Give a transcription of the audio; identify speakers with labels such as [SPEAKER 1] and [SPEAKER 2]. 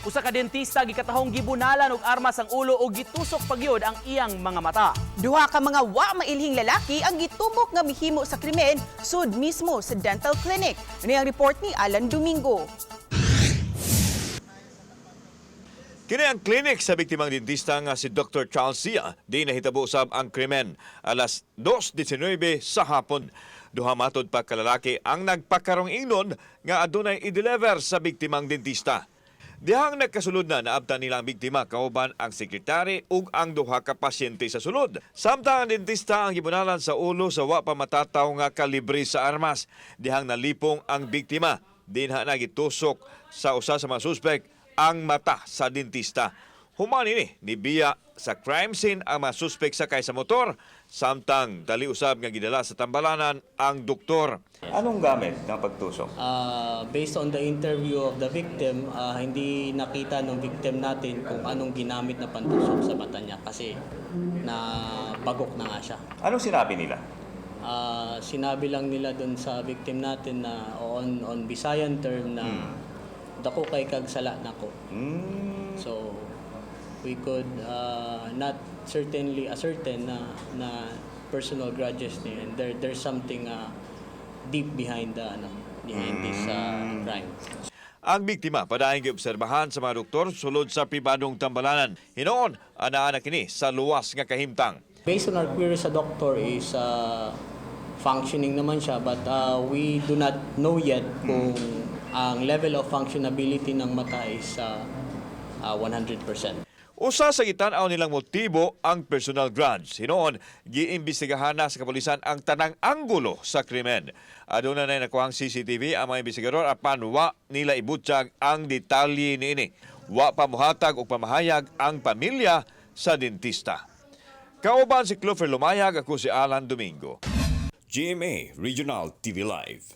[SPEAKER 1] Usa ka dentista gikatahong gibunalan og armas ang ulo ug gitusok pagyod ang iyang mga mata.
[SPEAKER 2] Duha ka mga wa mailhing lalaki ang gitubok nga mihimo sa krimen sud mismo sa dental clinic. Ini ang report ni Alan Domingo.
[SPEAKER 3] Kini ang klinik sa biktimang dentista nga si Dr. Charles Sia. Di nahitabo usab ang krimen. Alas 2:19 sa hapon. Duha matod pa kalalaki ang nagpakarong ingnon nga adunay i-deliver sa biktimang dentista. Dihang nagkasulod na naabtan nila ang biktima kauban ang sekretary ug ang duha ka pasyente sa sulod. Samtang ang dentista ang gibunalan sa ulo sa wa pa matataw nga kalibre sa armas. Dihang nalipong ang biktima. Dinha na gitusok sa usa sa mga suspek ang mata sa dentista. Humani ni biya sa crime scene ang mga suspek sakay sa motor, samtang dali usab nga gidala sa tambalanan ang doktor.
[SPEAKER 4] Anong gamit ng pagtusok?
[SPEAKER 5] Based on the interview of the victim, hindi nakita ng victim natin kung anong ginamit na pantusok sa mata niya kasi bagok na nga siya.
[SPEAKER 4] Anong sinabi nila?
[SPEAKER 5] Sinabi lang nila doon sa victim natin na on Visayan term na dako kay kag sala nako. So we could not certainly ascertain na personal grudges niya, and there's something deep behind this crime.
[SPEAKER 3] Ang biktima padayon giobserbahan sa mga doktor sulod sa pribadong tambalanan. Hinoon ana kini sa luwas nga kahimtang.
[SPEAKER 5] Based on our query sa doctor is functioning naman siya, but we do not know yet kung ang level of functionability ng mata is 100%.
[SPEAKER 3] Usa sa gitan-aw nilang motibo ang personal grudge. Hinoon, giimbestigahan na sa kapulisan ang tanang anggulo sa krimen. Aduna na nakuhang CCTV ang mga investigador apan wa nila ibutyag ang detalye niini. Wa pa mohatag og pamahayag ang pamilya sa dentista. Kauban si Clover Lumayag, ako si Alan Domingo.
[SPEAKER 6] GMA Regional TV Live.